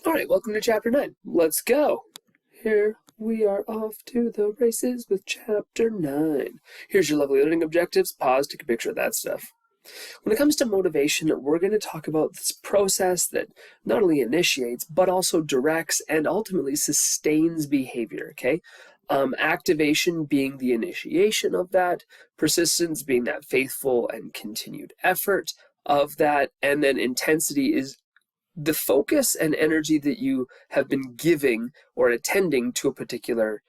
All right, welcome to Chapter 9. Let's go. Here we are off to the races with Chapter 9. Here's your lovely learning objectives. Pause, take a picture of that stuff. When it comes to motivation, we're going to talk about this process that not only initiates, but also directs and ultimately sustains behavior, okay? Activation being the initiation of that, persistence being that faithful and continued effort of that, and then intensity is the focus and energy that you have been giving or attending to a particular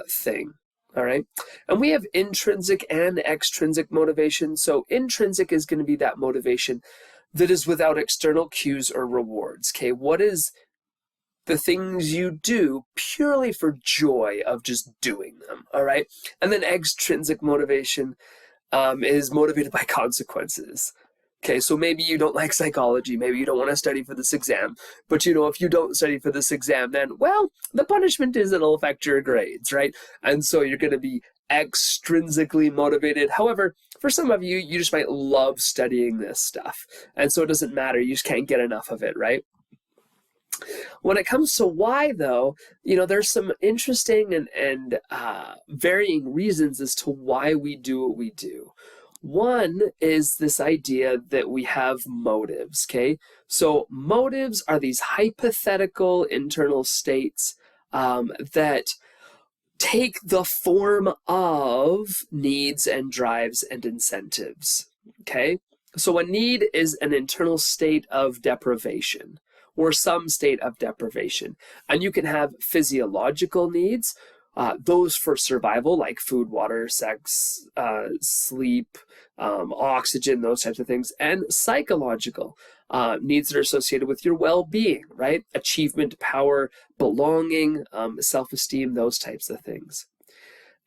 thing. All right. And we have intrinsic and extrinsic motivation. So intrinsic is going to be that motivation that is without external cues or rewards. Okay. What is the things you do purely for joy of just doing them? All right. And then extrinsic motivation is motivated by consequences. Okay, so maybe you don't like psychology, maybe you don't want to study for this exam, but if you don't study for this exam, then, well, the punishment is it'll affect your grades, right? And so you're going to be extrinsically motivated. However, for some of you, you just might love studying this stuff, and so it doesn't matter, you just can't get enough of it, right? When it comes to why, though, there's some interesting and varying reasons as to why we do what we do. One is this idea that we have motives, okay? So motives are these hypothetical internal states that take the form of needs and drives and incentives, okay? So a need is an internal state of deprivation or some state of deprivation. And you can have physiological needs, those for survival, like food, water, sex, sleep, oxygen, those types of things, and psychological needs that are associated with your well-being, right? Achievement, power, belonging, self-esteem, those types of things.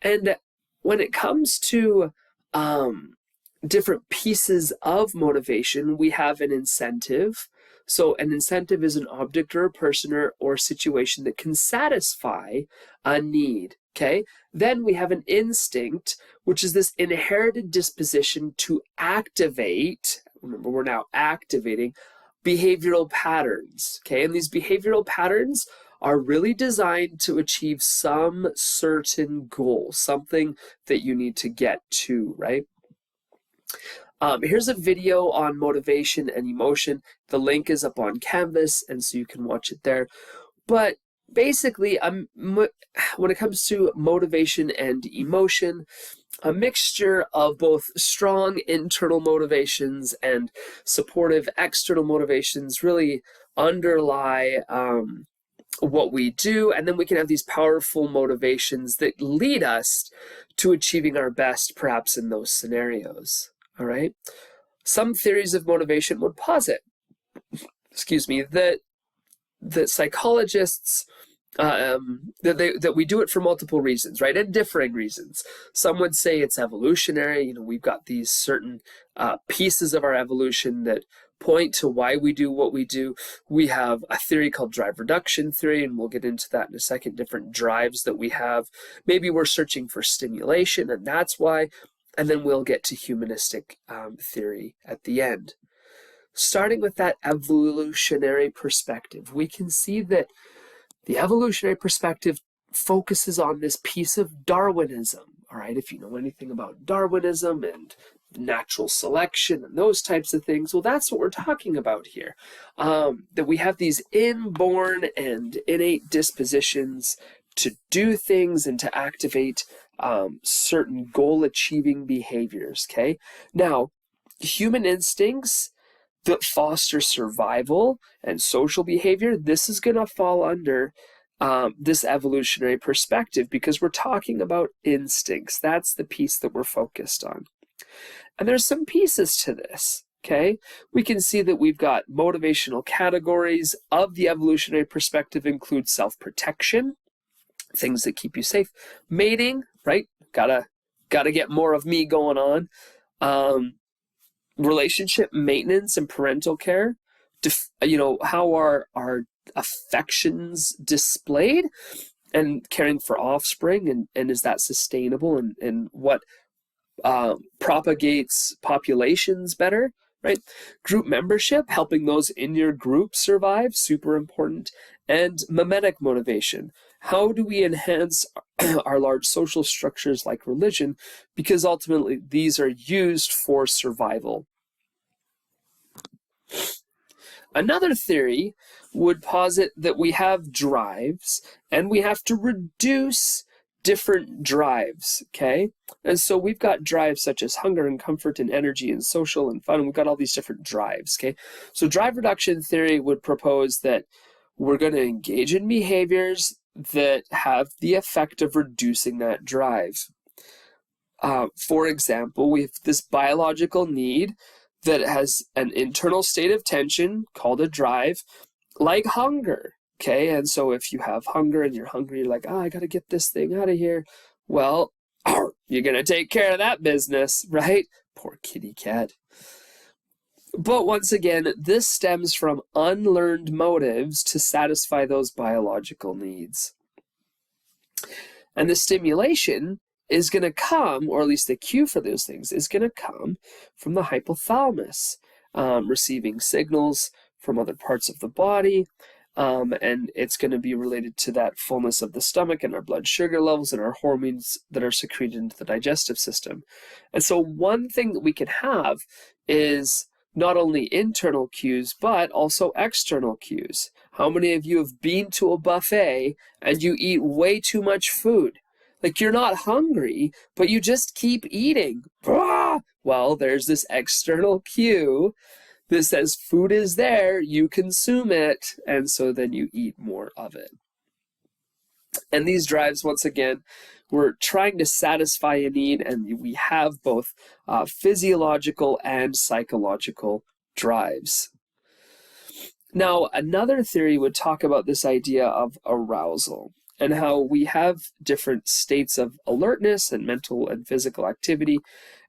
And when it comes to different pieces of motivation, we have an incentive. So an incentive is an object or a person or situation that can satisfy a need, okay? Then we have an instinct, which is this inherited disposition to activate, remember we're now activating, behavioral patterns, okay? And these behavioral patterns are really designed to achieve some certain goal, something that you need to get to, right? Here's a video on motivation and emotion. The link is up on Canvas, and so you can watch it there. But basically, when it comes to motivation and emotion, a mixture of both strong internal motivations and supportive external motivations really underlie what we do, and then we can have these powerful motivations that lead us to achieving our best, perhaps in those scenarios. All right. Some theories of motivation would posit, that psychologists that we do it for multiple reasons, right, and differing reasons. Some would say it's evolutionary. We've got these certain pieces of our evolution that point to why we do what we do. We have a theory called drive reduction theory, and we'll get into that in a second. Different drives that we have. Maybe we're searching for stimulation, and that's why. And then we'll get to humanistic theory at the end. Starting with that evolutionary perspective, we can see that the evolutionary perspective focuses on this piece of Darwinism. All right, if you know anything about Darwinism and natural selection and those types of things, well, that's what we're talking about here. That we have these inborn and innate dispositions to do things and to activate certain goal-achieving behaviors, okay? Now, human instincts that foster survival and social behavior, this is going to fall under this evolutionary perspective because we're talking about instincts. That's the piece that we're focused on. And there's some pieces to this, okay? We can see that we've got motivational categories of the evolutionary perspective include self-protection, things that keep you safe, mating, right? Gotta get more of me going on. Relationship maintenance and parental care. How are our affections displayed, and caring for offspring, and is that sustainable, and what propagates populations better, right? Group membership, helping those in your group survive, super important. And mimetic motivation. How do we enhance our large social structures like religion? Because ultimately these are used for survival. Another theory would posit that we have drives and we have to reduce different drives, okay? And so we've got drives such as hunger and comfort and energy and social and fun, and we've got all these different drives, okay? So drive reduction theory would propose that we're going to engage in behaviors that have the effect of reducing that drive. For example, we have this biological need that has an internal state of tension called a drive, like hunger, okay? And so if you have hunger and you're hungry, you're like, I gotta get this thing out of here. Well, you're gonna take care of that business, right? Poor kitty cat. But once again, this stems from unlearned motives to satisfy those biological needs. And the stimulation is going to come, or at least the cue for those things, is going to come from the hypothalamus, receiving signals from other parts of the body, and it's going to be related to that fullness of the stomach and our blood sugar levels and our hormones that are secreted into the digestive system. And so one thing that we can have is not only internal cues, but also external cues. How many of you have been to a buffet and you eat way too much food? Like, you're not hungry, but you just keep eating. Well, there's this external cue that says food is there, you consume it, and so then you eat more of it. And these drives, once again, we're trying to satisfy a need, and we have both physiological and psychological drives. Now, another theory would talk about this idea of arousal and how we have different states of alertness and mental and physical activity.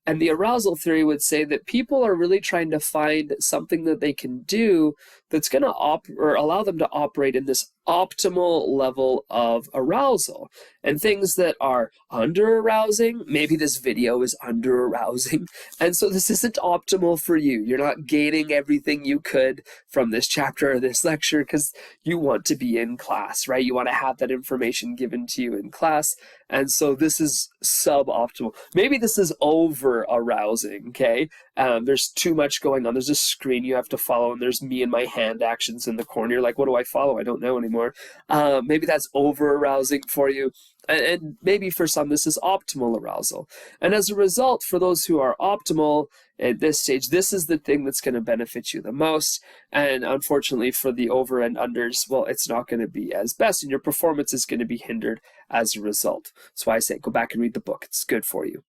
And the arousal theory would say that people are really trying to find something that they can do that's going to allow them to operate in this optimal level of arousal. And things that are under-arousing, maybe this video is under-arousing, and so this isn't optimal for you. You're not gaining everything you could from this chapter or this lecture because you want to be in class, right? You want to have that information given to you in class, and so this is suboptimal. Maybe this is over-arousing, okay? There's too much going on. There's a screen you have to follow, and there's me and my hand actions in the corner. You're like, what do I follow? I don't know anymore. Maybe that's over-arousing for you. And maybe for some, this is optimal arousal. And as a result, for those who are optimal at this stage, this is the thing that's going to benefit you the most. And unfortunately for the over and unders, well, it's not going to be as best, and your performance is going to be hindered as a result. That's why I say go back and read the book. It's good for you.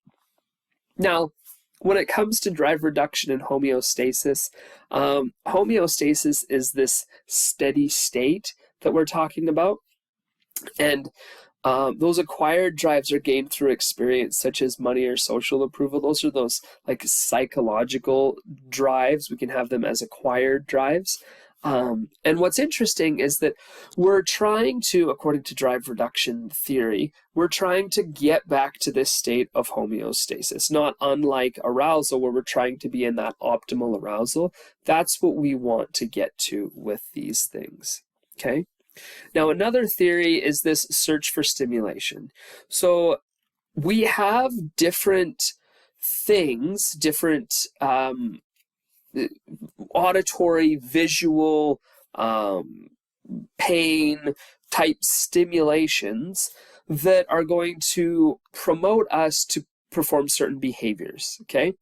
Now, when it comes to drive reduction and homeostasis, homeostasis is this steady state that we're talking about. And those acquired drives are gained through experience, such as money or social approval. Those are those like psychological drives. We can have them as acquired drives. And what's interesting is that we're trying to, according to drive reduction theory, we're trying to get back to this state of homeostasis, not unlike arousal, where we're trying to be in that optimal arousal. That's what we want to get to with these things, okay? Now, another theory is this search for stimulation. So we have different things, different auditory, visual, pain type stimulations that are going to promote us to perform certain behaviors, okay?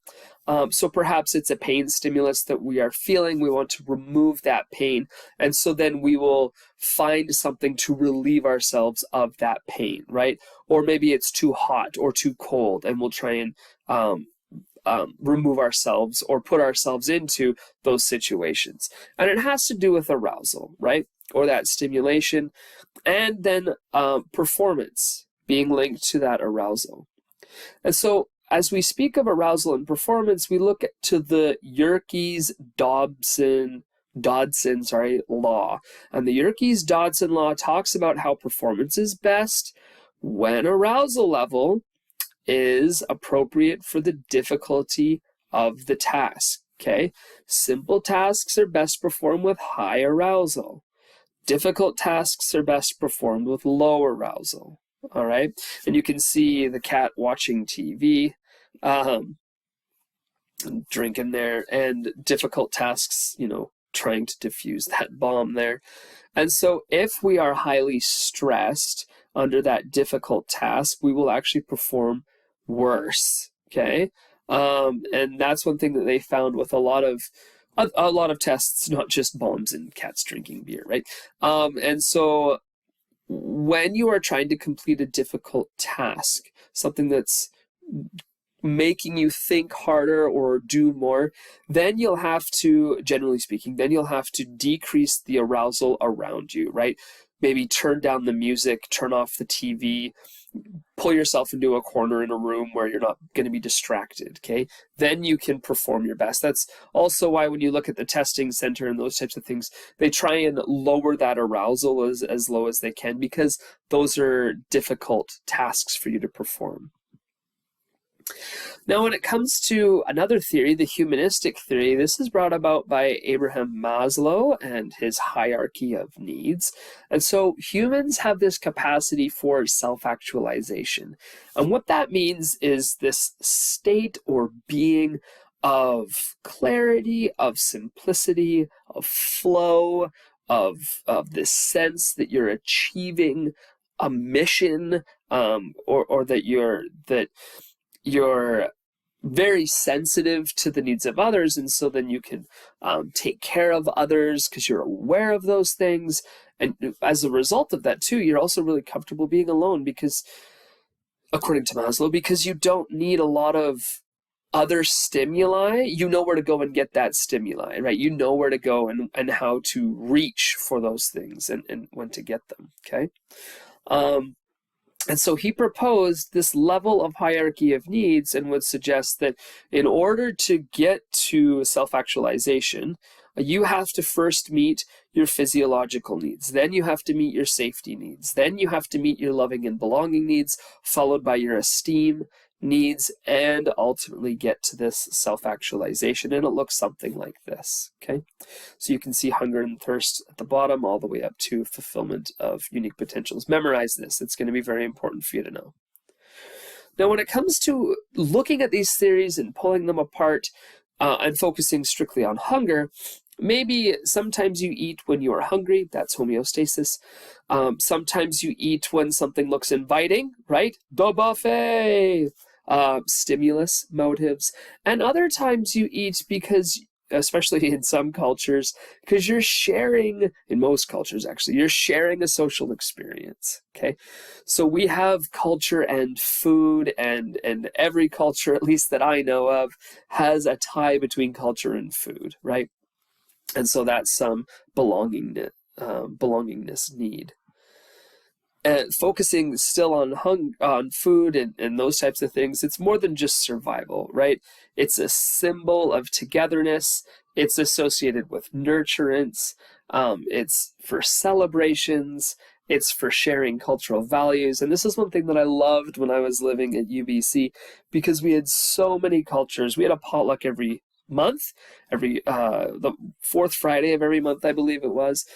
So perhaps it's a pain stimulus that we are feeling. We want to remove that pain. And so then we will find something to relieve ourselves of that pain, right? Or maybe it's too hot or too cold, and we'll try and remove ourselves or put ourselves into those situations. And it has to do with arousal, right? Or that stimulation. And then performance being linked to that arousal. And so as we speak of arousal and performance, we look to the Yerkes-Dodson law. And the Yerkes-Dodson law talks about how performance is best when arousal level is appropriate for the difficulty of the task, Okay, simple tasks are best performed with high arousal. Difficult tasks are best performed with low arousal. All right, and you can see the cat watching TV, drinking there, and difficult tasks, trying to defuse that bomb there. And so if we are highly stressed under that difficult task, we will actually perform worse. Okay, and that's one thing that they found with a lot of tests, not just bombs and cats drinking beer, right? And so when you are trying to complete a difficult task, something that's making you think harder or do more, then you'll have to, generally speaking, decrease the arousal around you, right? Maybe turn down the music, turn off the TV, pull yourself into a corner in a room where you're not going to be distracted, okay? Then you can perform your best. That's also why when you look at the testing center and those types of things, they try and lower that arousal as low as they can, because those are difficult tasks for you to perform. Now, when it comes to another theory, the humanistic theory, this is brought about by Abraham Maslow and his hierarchy of needs. And so humans have this capacity for self-actualization. And what that means is this state or being of clarity, of simplicity, of flow, of this sense that you're achieving a mission, or that you're very sensitive to the needs of others, and so then you can take care of others because you're aware of those things. And as a result of that too, you're also really comfortable being alone, because according to Maslow, because you don't need a lot of other stimuli. You know where to go and get that stimuli, right? You know where to go and how to reach for those things and when to get them, okay? And so he proposed this level of hierarchy of needs and would suggest that in order to get to self-actualization, you have to first meet your physiological needs. Then you have to meet your safety needs. Then you have to meet your loving and belonging needs, followed by your esteem needs, and ultimately get to this self-actualization. And it looks something like this, okay? So you can see hunger and thirst at the bottom, all the way up to fulfillment of unique potentials. Memorize this. It's going to be very important for you to know. Now, when it comes to looking at these theories and pulling them apart and focusing strictly on hunger, maybe sometimes you eat when you are hungry. That's homeostasis. Sometimes you eat when something looks inviting, right? The buffet. Stimulus motives. And other times you eat because, especially in some cultures, because you're sharing, in most cultures actually, you're sharing a social experience, okay? So we have culture and food, and every culture, at least that I know of, has a tie between culture and food, right? And so that's some belongingness need. And focusing still on food and those types of things, it's more than just survival, right? It's a symbol of togetherness. It's associated with nurturance. It's for celebrations. It's for sharing cultural values. And this is one thing that I loved when I was living at UBC, because we had so many cultures. We had a potluck every month, the fourth Friday of every month, I believe it was.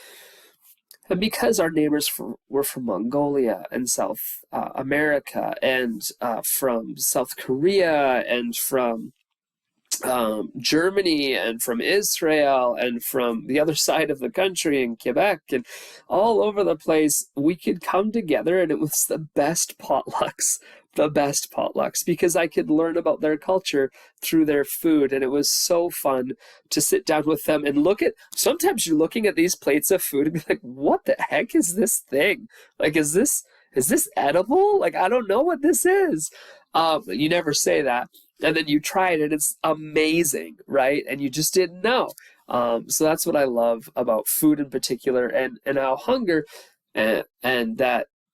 And because our neighbors were from Mongolia and South America, and from South Korea, and from Germany, and from Israel, and from the other side of the country in Quebec, and all over the place, we could come together, and it was the best potlucks, because I could learn about their culture through their food, and it was so fun to sit down with them and sometimes you're looking at these plates of food and be like, what the heck is this thing? Like, is this edible? Like, I don't know what this is. You never say that. And then you try it and it's amazing, right? And you just didn't know. So that's what I love about food in particular, and how hunger and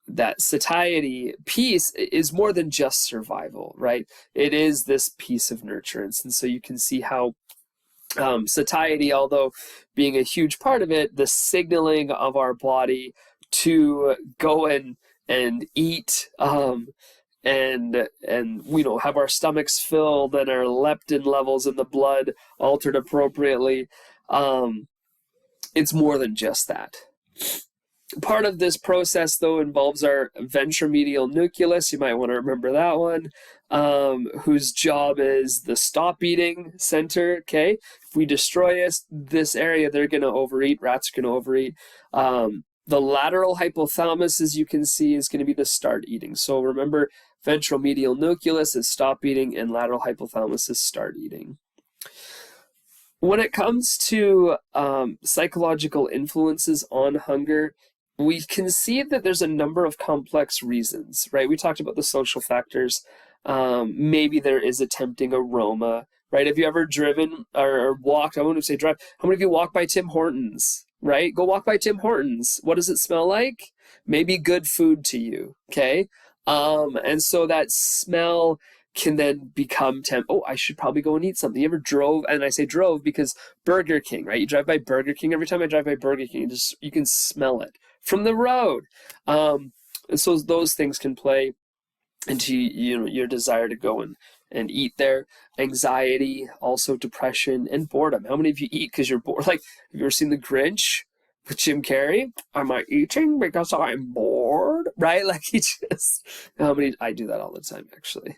that satiety piece is more than just survival, right? It is this piece of nurturance. And so you can see how satiety, although being a huge part of it, the signaling of our body to go and eat and have our stomachs filled and our leptin levels in the blood altered appropriately. It's more than just that. Part of this process, though, involves our ventromedial nucleus. You might want to remember that one, whose job is the stop eating center. Okay, if we destroy this area, they're going to overeat. Rats are going to overeat. The lateral hypothalamus, as you can see, is going to be the start eating. So remember, ventromedial nucleus is stop eating, and lateral hypothalamus is start eating. When it comes to psychological influences on hunger, we can see that there's a number of complex reasons, right? We talked about the social factors. Maybe there is a tempting aroma, right? Have you ever driven or walked? I wouldn't say drive. How many of you walk by Tim Hortons, right? Go walk by Tim Hortons. What does it smell like? Maybe good food to you, okay? And so that smell can then become I should probably go and eat something. You ever drove, and I say drove because Burger King, right? You drive by Burger King. Every time I drive by Burger King, you can smell it from the road. And so those things can play into your desire to go and eat there. Anxiety, also depression, and boredom. How many of you eat because you're bored? Like, have you ever seen The Grinch with Jim Carrey? Am I eating because I'm bored? Right? Like, I do that all the time, actually.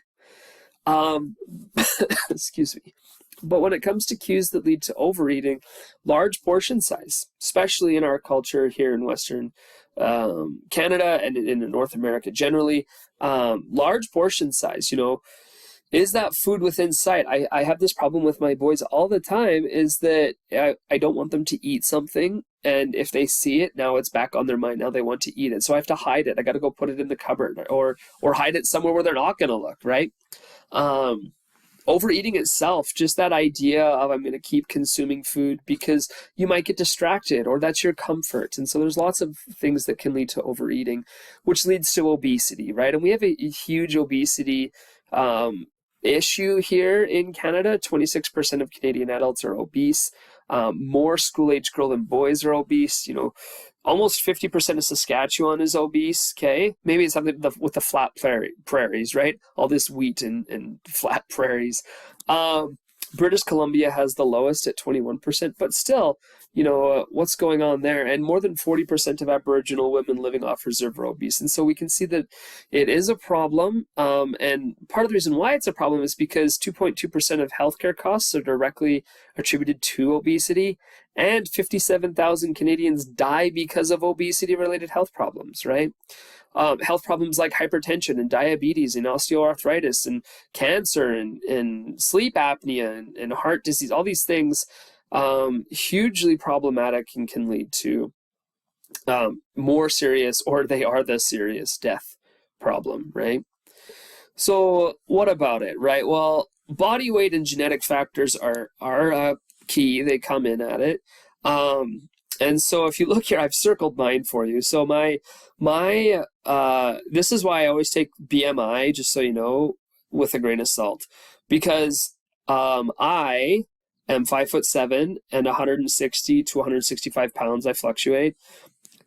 Excuse me. But when it comes to cues that lead to overeating, large portion size, especially in our culture here in Western Canada and in North America generally, large portion size, is that food within sight? I have this problem with my boys all the time, is that I don't want them to eat something, and if they see it, now it's back on their mind. Now they want to eat it. So I have to hide it. I got to go put it in the cupboard or hide it somewhere where they're not going to look, right? Overeating itself, just that idea of I'm going to keep consuming food because you might get distracted or that's your comfort. And so there's lots of things that can lead to overeating, which leads to obesity, right? And we have a huge obesity issue here in Canada. 26% of Canadian adults are obese. More school-age girls than boys are obese. Almost 50% of Saskatchewan is obese, okay? Maybe it's something with the flat prairies, right? All this wheat and flat prairies. British Columbia has the lowest at 21%, but still, what's going on there? And more than 40% of Aboriginal women living off reserve are obese. And so we can see that it is a problem. And part of the reason why it's a problem is because 2.2% of healthcare costs are directly attributed to obesity. And 57,000 Canadians die because of obesity-related health problems, right? Health problems like hypertension and diabetes and osteoarthritis and cancer and sleep apnea and heart disease, all these things, hugely problematic and can lead to more serious, or they are the serious death problem, right? So what about it, right? Well, body weight and genetic factors are key. They come in at it. And so if you look here, I've circled mine for you. So my this is why I always take BMI, just so you know, with a grain of salt, because I am 5'7" and 160 to 165 pounds. I fluctuate.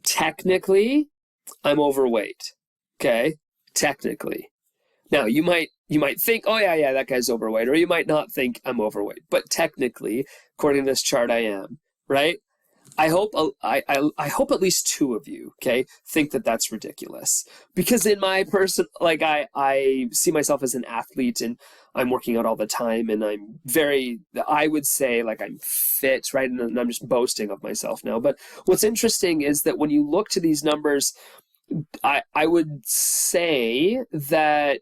Technically, I'm overweight. Okay, technically. Now you might think, oh yeah, that guy's overweight, or you might not think I'm overweight, but technically, according to this chart, I am, right? I hope at least two of you, okay, think that that's ridiculous, because in my person, like I see myself as an athlete and I'm working out all the time and I would say like I'm fit, right? And I'm just boasting of myself now. But what's interesting is that when you look to these numbers, I would say that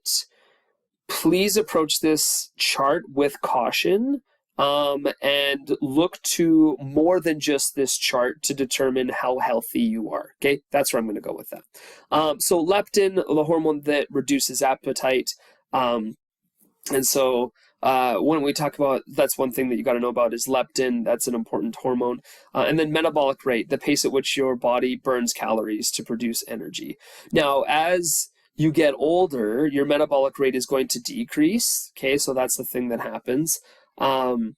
please approach this chart with caution. And look to more than just this chart to determine how healthy you are. Okay, that's where I'm going to go with that. So leptin, the hormone that reduces appetite, and so when we talk about, that's one thing that you got to know about is leptin. That's an important hormone. And then metabolic rate, the pace at which your body burns calories to produce energy. Now, as you get older, your metabolic rate is going to decrease. Okay, so that's the thing that happens. And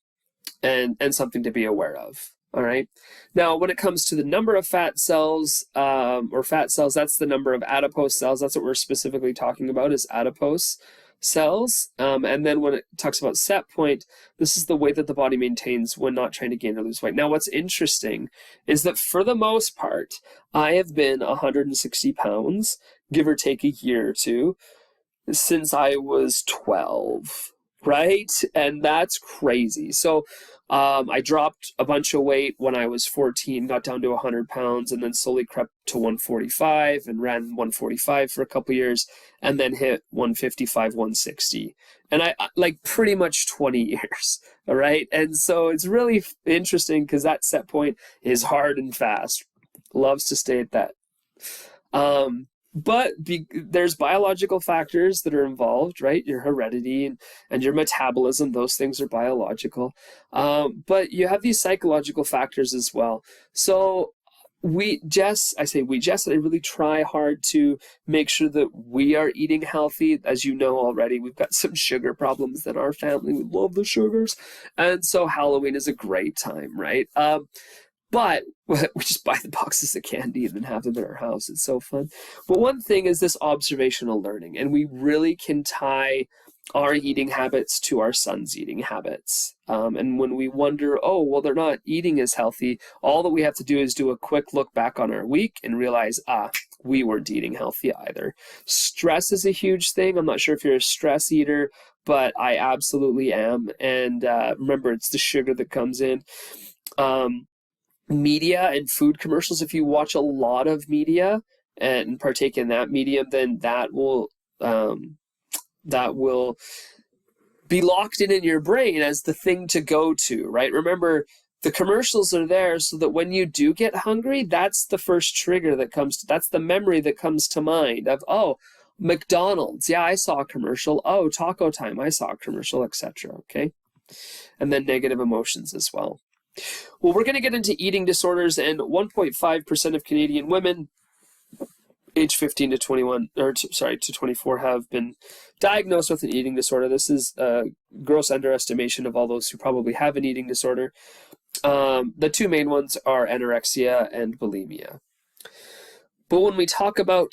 something to be aware of. All right. Now, when it comes to the number of fat cells or fat cells, that's the number of adipose cells. That's what we're specifically talking about is adipose cells. And then when it talks about set point, this is the weight that the body maintains when not trying to gain or lose weight. Now, what's interesting is that for the most part, I have been 160 pounds, give or take a year or two, since I was 12, right? And that's crazy. So I dropped a bunch of weight when I was 14, got down to 100 pounds, and then slowly crept to 145 and ran 145 for a couple years, and then hit 155, 160. And I like pretty much 20 years, all right? And so it's really interesting because that set point is hard and fast. Loves to stay at that. But there's biological factors that are involved, right? Your heredity and your metabolism, those things are biological. But you have these psychological factors as well. So Jess, and I really try hard to make sure that we are eating healthy. As you know already, we've got some sugar problems in our family. We love the sugars. And so Halloween is a great time, right? But we just buy the boxes of candy and then have them in our house. It's so fun. But one thing is this observational learning, and we really can tie our eating habits to our son's eating habits. And when we wonder, oh, well, they're not eating as healthy, all that we have to do is do a quick look back on our week and realize, we weren't eating healthy either. Stress is a huge thing. I'm not sure if you're a stress eater, but I absolutely am. And remember, it's the sugar that comes in. Media and food commercials, if you watch a lot of media and partake in that medium, then that will be locked in your brain as the thing to go to, right? Remember, the commercials are there so that when you do get hungry, that's the first trigger that that's the memory that comes to mind of, oh, McDonald's, yeah, I saw a commercial. Oh, Taco Time, I saw a commercial, etc. Okay, and then negative emotions as well. Well, we're going to get into eating disorders, and 1.5% of Canadian women age 15 to 24 have been diagnosed with an eating disorder. This is a gross underestimation of all those who probably have an eating disorder. The two main ones are anorexia and bulimia. But when we talk about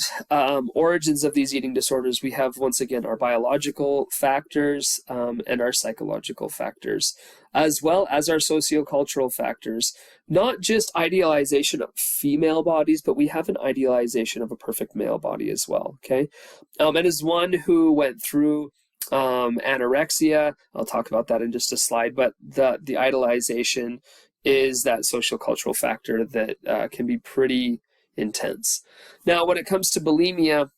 origins of these eating disorders, we have, once again, our biological factors and our psychological factors, as well as our sociocultural factors. Not just idealization of female bodies, but we have an idealization of a perfect male body as well, okay? And as one who went through anorexia, I'll talk about that in just a slide, but the idealization is that sociocultural factor that can be pretty intense. Now, when it comes to bulimia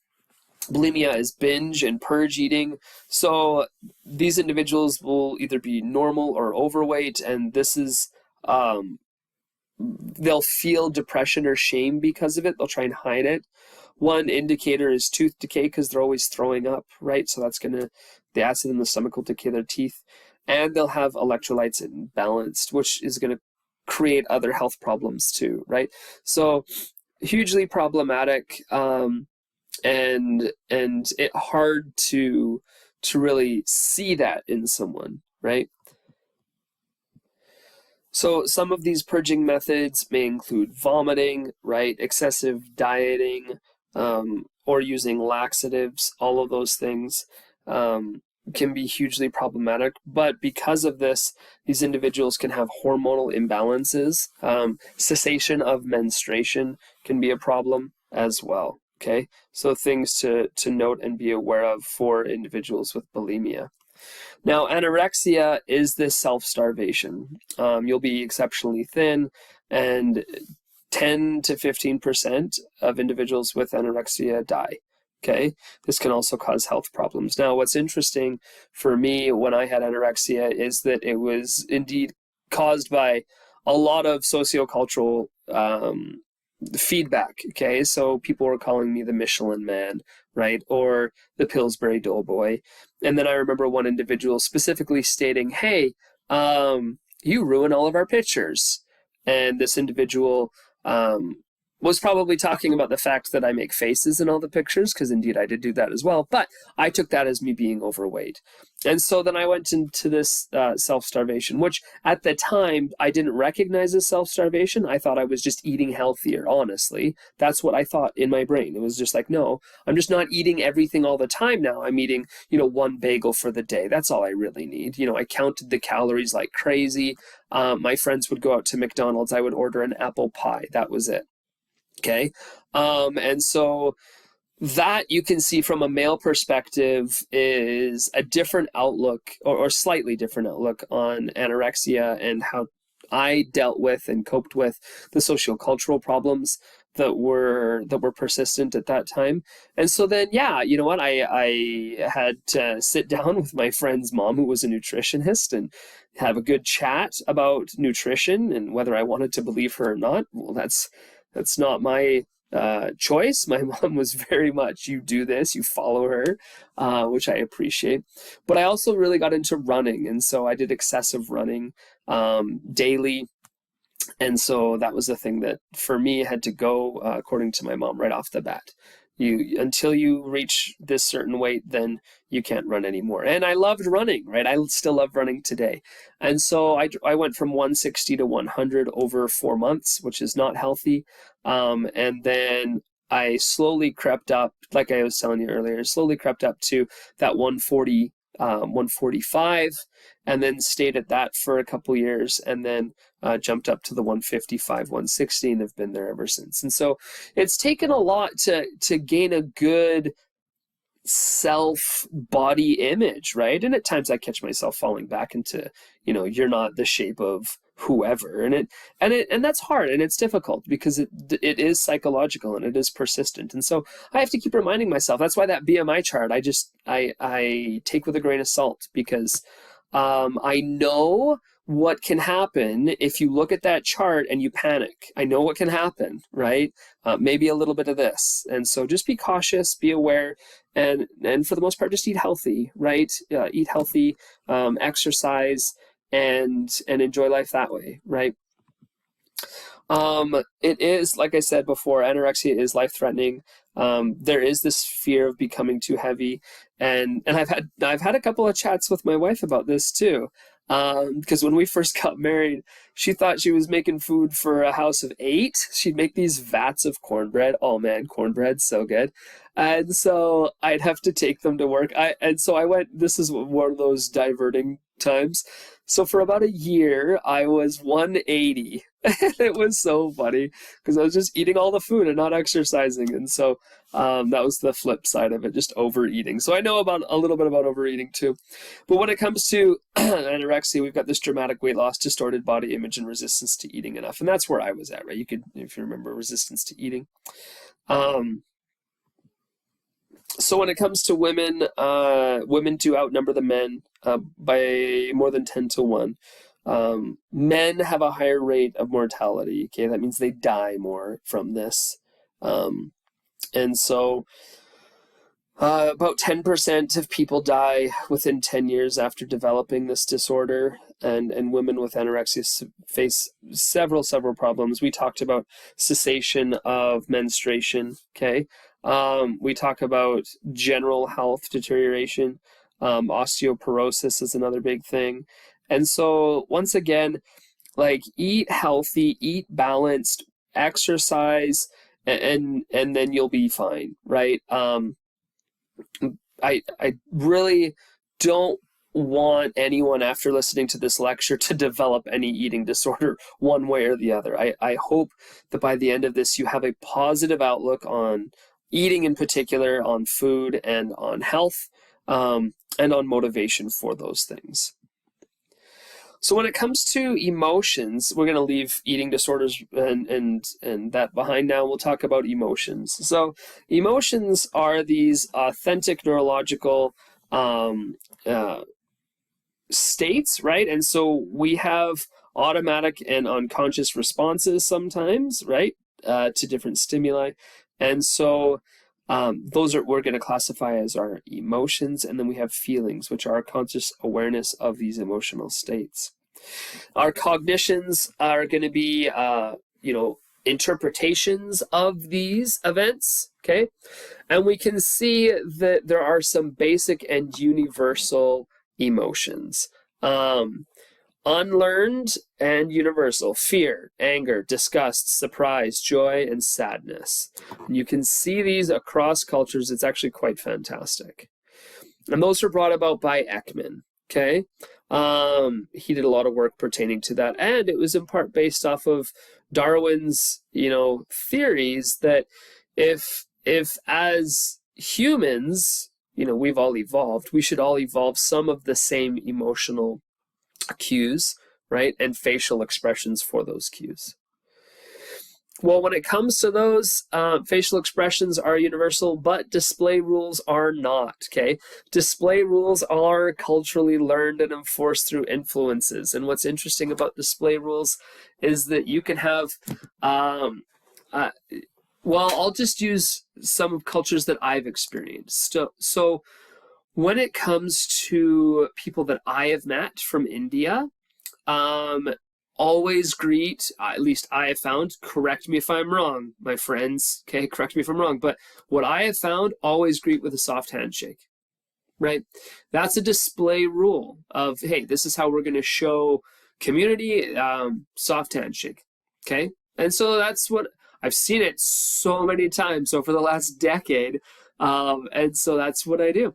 is binge and purge eating. So these individuals will either be normal or overweight, and this is they'll feel depression or shame because of it. They'll try and hide it. One indicator is tooth decay because they're always throwing up, right? So that's the acid in the stomach will decay their teeth, and they'll have electrolytes imbalanced, which is going to create other health problems too, right? So hugely problematic, and it hard to really see that in someone, right? So some of these purging methods may include vomiting, right? Excessive dieting, or using laxatives. All of those things can be hugely problematic, but because of this, these individuals can have hormonal imbalances. Cessation of menstruation can be a problem as well, okay? So things to note and be aware of for individuals with bulimia. Now, anorexia is this self-starvation. You'll be exceptionally thin, and 10 to 15% of individuals with anorexia die. Okay, this can also cause health problems. Now, what's interesting for me when I had anorexia is that it was indeed caused by a lot of sociocultural feedback. Okay, so people were calling me the Michelin Man, right, or the Pillsbury Doughboy. And then I remember one individual specifically stating, "Hey, you ruin all of our pictures." And this individual was probably talking about the fact that I make faces in all the pictures, because indeed I did do that as well, but I took that as me being overweight. And so then I went into this self-starvation, which at the time I didn't recognize as self-starvation. I thought I was just eating healthier, honestly. That's what I thought in my brain. It was just like, no, I'm just not eating everything all the time now. I'm eating, one bagel for the day. That's all I really need. I counted the calories like crazy. My friends would go out to McDonald's. I would order an apple pie. That was it. Okay. And so that you can see from a male perspective is a different outlook or slightly different outlook on anorexia and how I dealt with and coped with the sociocultural problems that were persistent at that time. And so then, yeah, you know what? I had to sit down with my friend's mom, who was a nutritionist, and have a good chat about nutrition and whether I wanted to believe her or not. Well, that's not my choice. My mom was very much, you do this, you follow her, which I appreciate. But I also really got into running, and so I did excessive running daily. And so that was the thing that for me had to go according to my mom right off the bat. Until you reach this certain weight, then you can't run anymore. And I loved running, right? I still love running today. And so I went from 160 to 100 over 4 months, which is not healthy. And then I slowly crept up, like I was telling you earlier, slowly crept up to that 140, 145, and then stayed at that for a couple years, and then jumped up to the 155, 160, and have been there ever since. And so it's taken a lot to gain a good self-body image, right? And at times I catch myself falling back into, you're not the shape of whoever, and that's hard, and it's difficult because it is psychological and it is persistent. And so I have to keep reminding myself. That's why that BMI chart I take with a grain of salt, because I know what can happen if you look at that chart and you panic. I know what can happen, right? Maybe a little bit of this. And so just be cautious, be aware, and for the most part, just eat healthy, right? Eat healthy, exercise, and enjoy life that way, right? It is, like I said before, anorexia is life-threatening. There is this fear of becoming too heavy, and I've had a couple of chats with my wife about this too. Because when we first got married, she thought she was making food for a house of 8. She'd make these vats of cornbread. Oh man, cornbread's so good. And so I'd have to take them to work. This is one of those diverting times. So for about a year, I was 180. It was so funny because I was just eating all the food and not exercising. And so that was the flip side of it, just overeating. So I know a little bit about overeating too. But when it comes to anorexia, we've got this dramatic weight loss, distorted body image, and resistance to eating enough. And that's where I was at, right? You could, if you remember, resistance to eating. So when it comes to women, women do outnumber the men by more than 10 to 1. Men have a higher rate of mortality. Okay, that means they die more from this. And so about 10% of people die within 10 years after developing this disorder. And women with anorexia face several problems. We talked about cessation of menstruation, okay? We talk about general health deterioration. Osteoporosis is another big thing. And so once again, like, eat healthy, eat balanced, exercise, and then you'll be fine, right? I really don't want anyone after listening to this lecture to develop any eating disorder one way or the other. I hope that by the end of this you have a positive outlook on eating in particular, on food and on health, and on motivation for those things. So when it comes to emotions, we're going to leave eating disorders and that behind now. We'll talk about emotions. So emotions are these authentic neurological states, right? And so we have automatic and unconscious responses sometimes, right, to different stimuli. And so we're going to classify as our emotions, and then we have feelings, which are our conscious awareness of these emotional states. Our cognitions are going to be, interpretations of these events, okay? And we can see that there are some basic and universal emotions. Unlearned and universal: fear, anger, disgust, surprise, joy, and sadness. And you can see these across cultures. It's actually quite fantastic. And those were brought about by Ekman, okay? He did a lot of work pertaining to that, and it was in part based off of Darwin's, theories that if as humans, we've all evolved, we should all evolve some of the same emotional cues, right? And facial expressions for those cues. Well, when it comes to those, facial expressions are universal, but display rules are not, okay? Display rules are culturally learned and enforced through influences. And what's interesting about display rules is that you can have, I'll just use some cultures that I've experienced. So when it comes to people that I have met from India, always greet, at least I have found, correct me if I'm wrong, my friends, okay, correct me if I'm wrong, but what I have found, always greet with a soft handshake, right? That's a display rule of, hey, this is how we're going to show community, soft handshake, okay? And so that's what, I've seen it so many times, so for the last decade, and so that's what I do.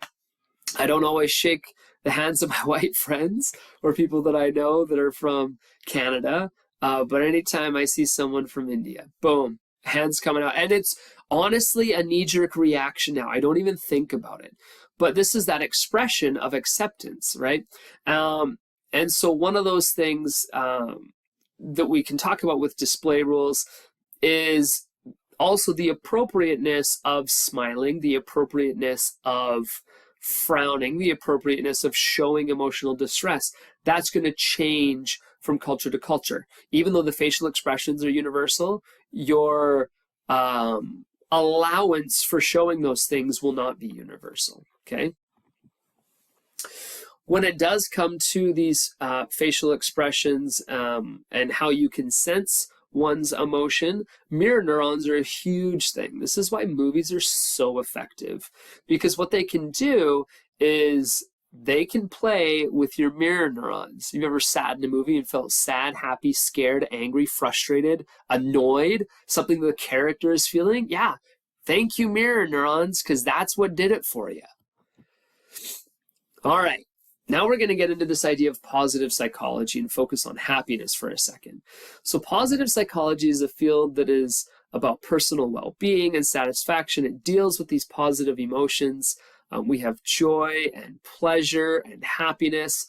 I don't always shake the hands of my white friends or people that I know that are from Canada, but anytime I see someone from India, boom, hands coming out. And it's honestly a knee-jerk reaction now. I don't even think about it. But this is that expression of acceptance, right? And so one of those things that we can talk about with display rules is also the appropriateness of smiling, the appropriateness of frowning, the appropriateness of showing emotional distress. That's going to change from culture to culture. Even though the facial expressions are universal, your allowance for showing those things will not be universal, okay? When it does come to these facial expressions and how you can sense one's emotion, mirror neurons are a huge thing. This is why movies are so effective, because what they can do is they can play with your mirror neurons. You've ever sat in a movie and felt sad, happy, scared, angry, frustrated, annoyed, something the character is feeling? Yeah, thank you, mirror neurons, because that's what did it for you. All right. Now we're going to get into this idea of positive psychology and focus on happiness for a second. So positive psychology is a field that is about personal well-being and satisfaction. It deals with these positive emotions. We have joy and pleasure and happiness,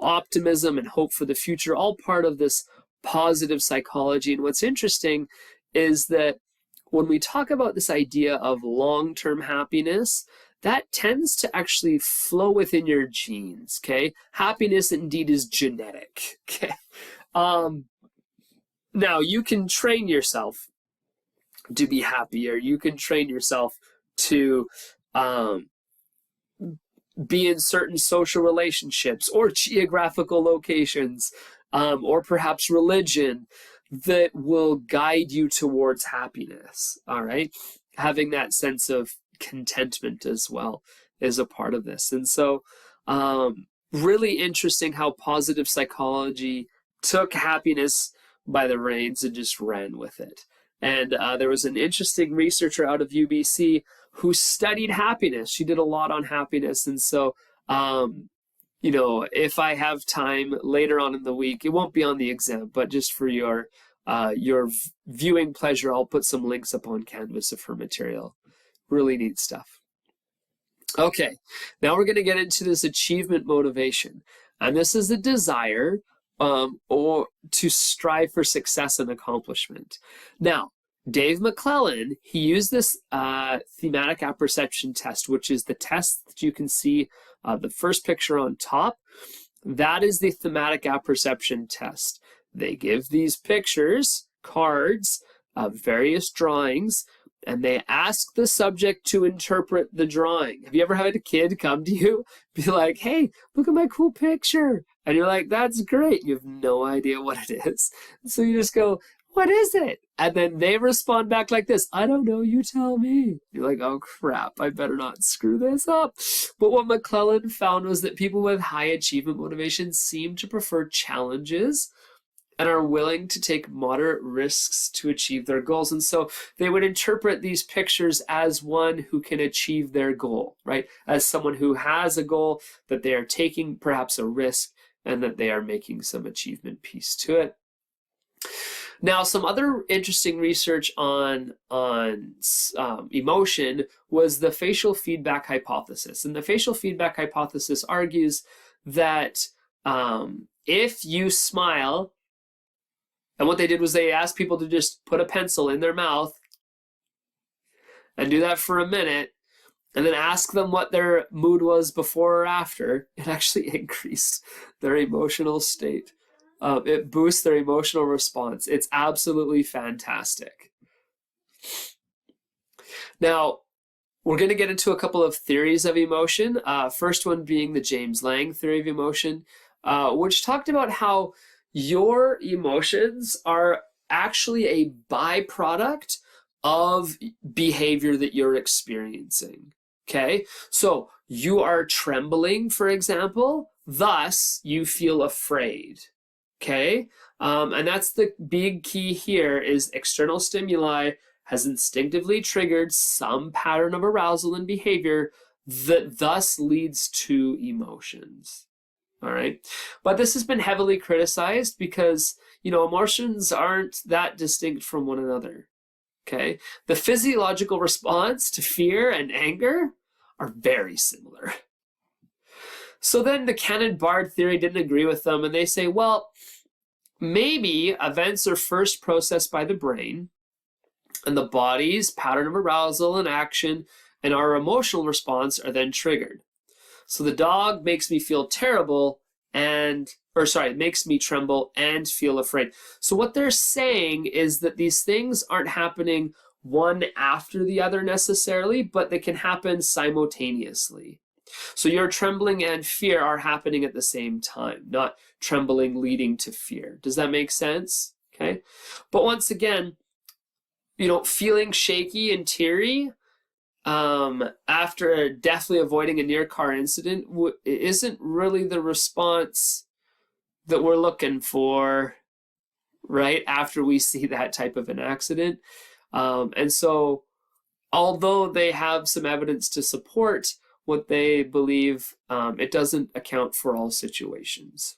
optimism and hope for the future, all part of this positive psychology. And what's interesting is that when we talk about this idea of long-term happiness, that tends to actually flow within your genes, okay? Happiness indeed is genetic, okay? Now, you can train yourself to be happy, or you can train yourself to be in certain social relationships or geographical locations, or perhaps religion that will guide you towards happiness, all right? Having that sense of contentment as well is a part of this. And so really interesting how positive psychology took happiness by the reins and just ran with it. And there was an interesting researcher out of UBC who studied happiness. She did a lot on happiness. And so if I have time later on in the week, it won't be on the exam, but just for your viewing pleasure, I'll put some links up on Canvas of her material. Really neat stuff. Okay, now we're going to get into this achievement motivation. And this is the desire or to strive for success and accomplishment. Now, Dave McClellan, he used this thematic apperception test, which is the test that you can see the first picture on top. That is the thematic apperception test. They give these pictures, cards, various drawings, and they ask the subject to interpret the drawing. Have you ever had a kid come to you, be like, hey, look at my cool picture? And you're like, that's great. You have no idea what it is. So you just go, what is it? And then they respond back like this, I don't know, you tell me. You're like, oh crap, I better not screw this up. But what McClellan found was that people with high achievement motivation seem to prefer challenges and are willing to take moderate risks to achieve their goals. And so they would interpret these pictures as one who can achieve their goal, right? As someone who has a goal, that they are taking perhaps a risk, and that they are making some achievement piece to it. Now, some other interesting research on emotion was the facial feedback hypothesis. And the facial feedback hypothesis argues that if you smile, and what they did was they asked people to just put a pencil in their mouth and do that for a minute, and then ask them what their mood was before or after, it actually increased their emotional state. It boosts their emotional response. It's absolutely fantastic. Now, we're going to get into a couple of theories of emotion. First one being the James Lange theory of emotion, which talked about how your emotions are actually a byproduct of behavior that you're experiencing. Okay, so you are trembling, for example, thus you feel afraid. Okay, and that's the big key here is external stimuli has instinctively triggered some pattern of arousal and behavior that thus leads to emotions. All right, but this has been heavily criticized because, emotions aren't that distinct from one another. Okay, the physiological response to fear and anger are very similar. So then the Cannon-Bard theory didn't agree with them, and they say, well, maybe events are first processed by the brain, and the body's pattern of arousal and action and our emotional response are then triggered. So the dog makes me feel terrible makes me tremble and feel afraid. So what they're saying is that these things aren't happening one after the other necessarily, but they can happen simultaneously. So your trembling and fear are happening at the same time, not trembling leading to fear. Does that make sense? Okay. But once again, feeling shaky and teary after definitely avoiding a near car incident isn't really the response that we're looking for, right? After we see that type of an accident. And so although they have some evidence to support what they believe, it doesn't account for all situations.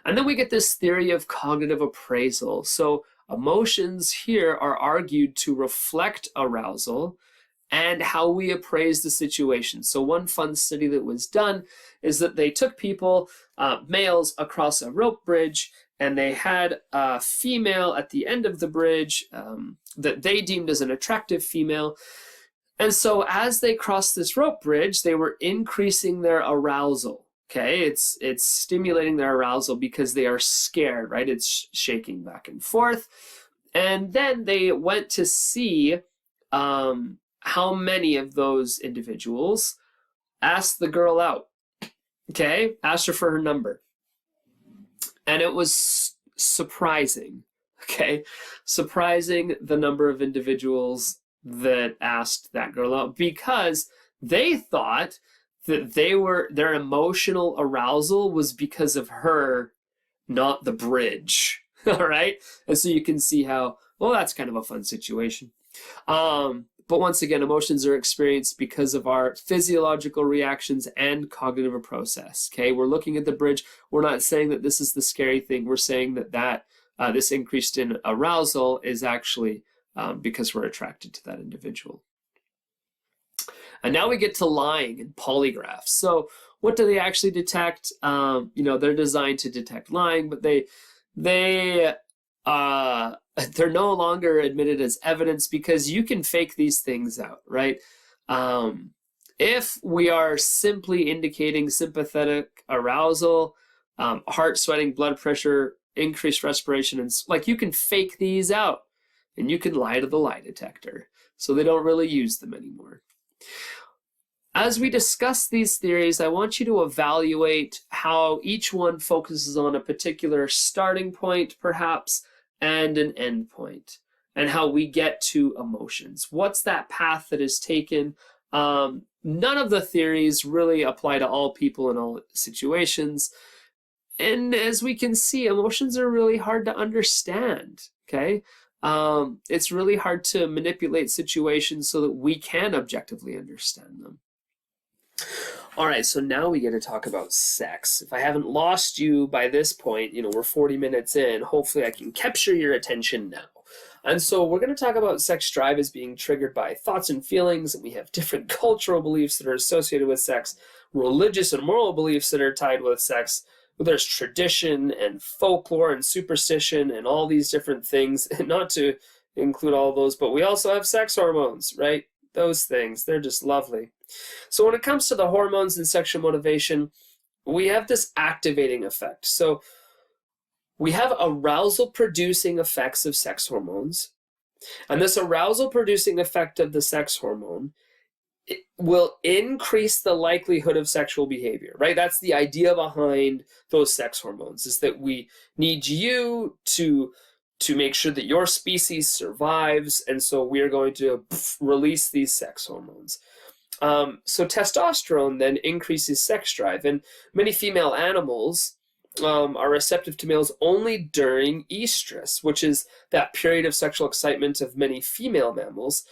And then we get this theory of cognitive appraisal. So emotions here are argued to reflect arousal and how we appraise the situation. So one fun study that was done is that they took people, males, across a rope bridge, and they had a female at the end of the bridge that they deemed as an attractive female. And so as they crossed this rope bridge, they were increasing their arousal. Okay, it's stimulating their arousal because they are scared, right? It's shaking back and forth. And then they went to see how many of those individuals asked the girl out. Okay, asked her for her number. And it was surprising, okay? Surprising the number of individuals that asked that girl out because they thought that their emotional arousal was because of her, not the bridge, all right? And so you can see how, well, that's kind of a fun situation. But once again, emotions are experienced because of our physiological reactions and cognitive process, okay? We're looking at the bridge. We're not saying that this is the scary thing. We're saying that this increased in arousal is actually because we're attracted to that individual. And now we get to lying and polygraphs. So what do they actually detect? They're designed to detect lying, but they're no longer admitted as evidence because you can fake these things out, right? If we are simply indicating sympathetic arousal, heart sweating, blood pressure, increased respiration, and you can fake these out and you can lie to the lie detector. So they don't really use them anymore. As we discuss these theories, I want you to evaluate how each one focuses on a particular starting point, perhaps, and an endpoint, and how we get to emotions. What's that path that is taken? None of the theories really apply to all people in all situations. And as we can see, emotions are really hard to understand, okay? It's really hard to manipulate situations so that we can objectively understand them. All right, so now we get to talk about sex. If I haven't lost you by this point, we're 40 minutes in, hopefully I can capture your attention now. And so we're going to talk about sex drive as being triggered by thoughts and feelings, and we have different cultural beliefs that are associated with sex, religious and moral beliefs that are tied with sex. There's tradition and folklore and superstition and all these different things, and not to include all those, but we also have sex hormones, right? Those things, they're just lovely. So when it comes to the hormones and sexual motivation, we have this activating effect. So we have arousal-producing effects of sex hormones, and this arousal-producing effect of the sex hormone will increase the likelihood of sexual behavior, right? That's the idea behind those sex hormones, is that we need you to make sure that your species survives, and so we are going to release these sex hormones. So testosterone then increases sex drive, and many female animals are receptive to males only during estrus, which is that period of sexual excitement of many female mammals.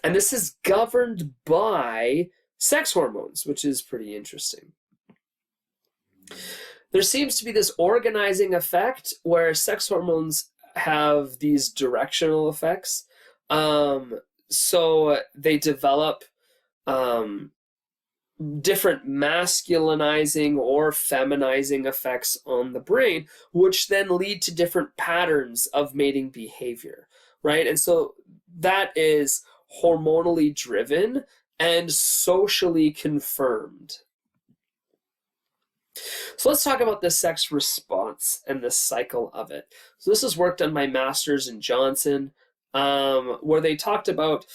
And this is governed by sex hormones, which is pretty interesting. There seems to be this organizing effect where sex hormones have these directional effects. So they develop different masculinizing or feminizing effects on the brain, which then lead to different patterns of mating behavior, right? And so that is hormonally driven and socially confirmed. So let's talk about the sex response and the cycle of it. So this is work done by Masters and Johnson, where they talked about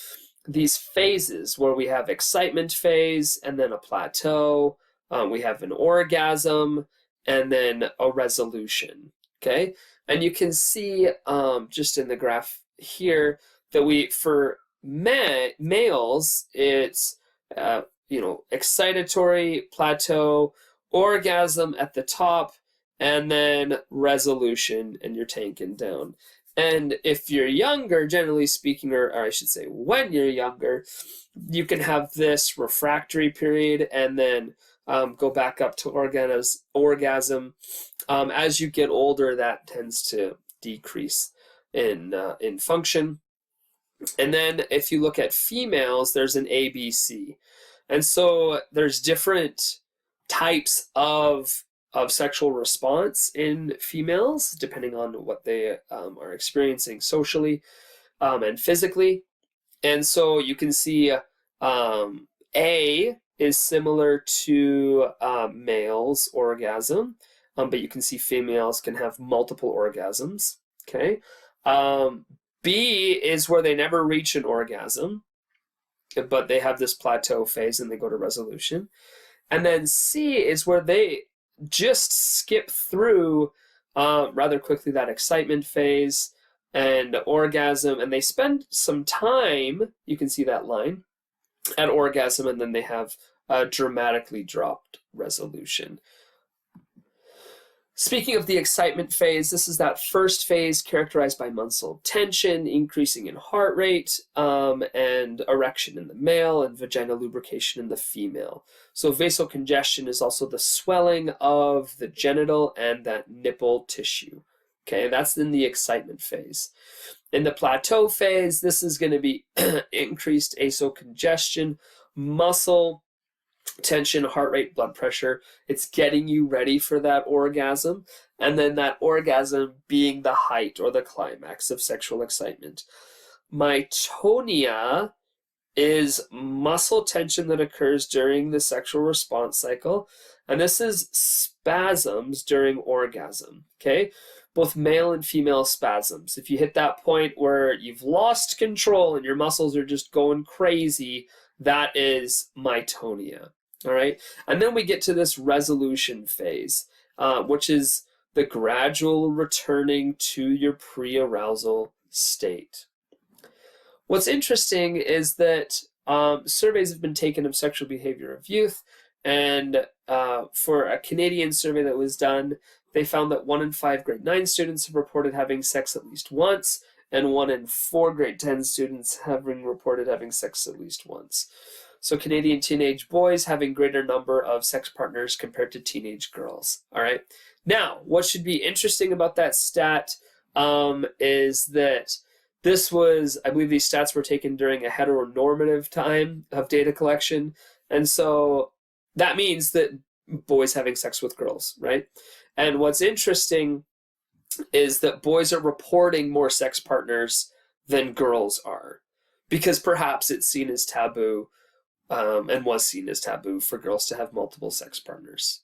these phases where we have excitement phase and then a plateau, we have an orgasm, and then a resolution, okay? And you can see just in the graph here that for males, it's, excitatory, plateau, orgasm at the top, and then resolution, and you're tanking down. And if you're younger, generally speaking, or I should say when you're younger, you can have this refractory period and then go back up to orgasm. As you get older, that tends to decrease in function. And then if you look at females, there's an ABC. And so there's different types of sexual response in females, depending on what they are experiencing socially and physically. And so you can see A is similar to males' orgasm, but you can see females can have multiple orgasms, okay? B is where they never reach an orgasm, but they have this plateau phase and they go to resolution. And then C is where they just skip through rather quickly that excitement phase and orgasm, and they spend some time, you can see that line, at orgasm, and then they have a dramatically dropped resolution. Speaking of the excitement phase, this is that first phase characterized by muscle tension, increasing in heart rate, and erection in the male, and vaginal lubrication in the female. So vasocongestion is also the swelling of the genital and that nipple tissue. Okay, that's in the excitement phase. In the plateau phase, this is going to be increased vasocongestion, muscle tension, heart rate, blood pressure. It's getting you ready for that orgasm, and then that orgasm being the height or the climax of sexual excitement. Myotonia is muscle tension that occurs during the sexual response cycle, and this is spasms during orgasm, okay? Both male and female spasms. If you hit that point where you've lost control and your muscles are just going crazy, that is myotonia, all right? And then we get to this resolution phase, which is the gradual returning to your pre-arousal state. What's interesting is that surveys have been taken of sexual behavior of youth, and for a Canadian survey that was done, they found that 1 in 5 grade 9 students have reported having sex at least once, and 1 in 4 grade 10 students having reported having sex at least once. So Canadian teenage boys having greater number of sex partners compared to teenage girls. All right. Now, what should be interesting about that stat is that this was, I believe these stats were taken during a heteronormative time of data collection. And so that means that boys having sex with girls, right? And what's interesting is that boys are reporting more sex partners than girls are, because perhaps it's seen as taboo, and was seen as taboo for girls to have multiple sex partners.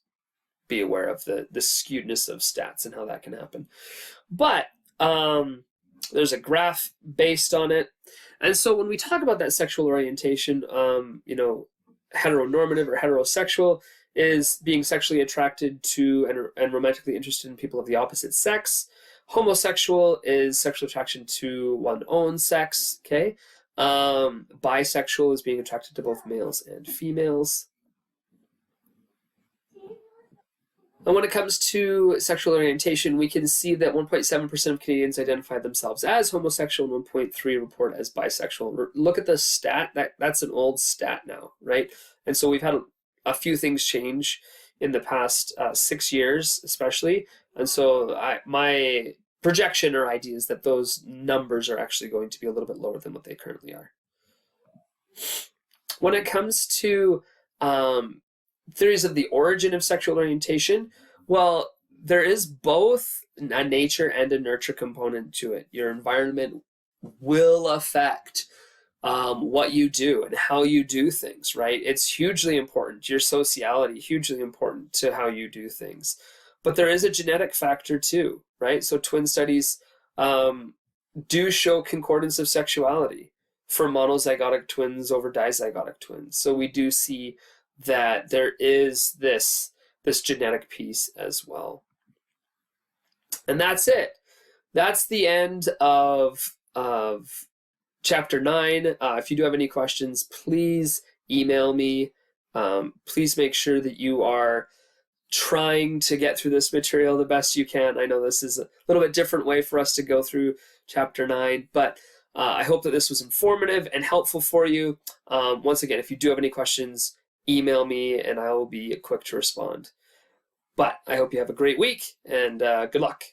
Be aware of the skewedness of stats and how that can happen. But there's a graph based on it. And so when we talk about that sexual orientation, heteronormative or heterosexual is being sexually attracted to and romantically interested in people of the opposite sex. Homosexual is sexual attraction to one's own sex, okay? Bisexual is being attracted to both males and females. And when it comes to sexual orientation, we can see that 1.7% of Canadians identify themselves as homosexual and 1.3% report as bisexual. Look at the stat. That's an old stat now, right? And so we've had a few things change in the past 6 years, especially. And so my projection or idea is that those numbers are actually going to be a little bit lower than what they currently are. When it comes to theories of the origin of sexual orientation, well, there is both a nature and a nurture component to it. Your environment will affect what you do and how you do things, right? It's hugely important. Your sociality, hugely important to how you do things. But there is a genetic factor too, right? So twin studies do show concordance of sexuality for monozygotic twins over dizygotic twins. So we do see that there is this genetic piece as well. And that's it. That's the end of chapter 9. If you do have any questions, please email me. Please make sure that you are trying to get through this material the best you can. I know this is a little bit different way for us to go through chapter 9, but I hope that this was informative and helpful for you. Once again, if you do have any questions, email me and I will be quick to respond. But I hope you have a great week and good luck.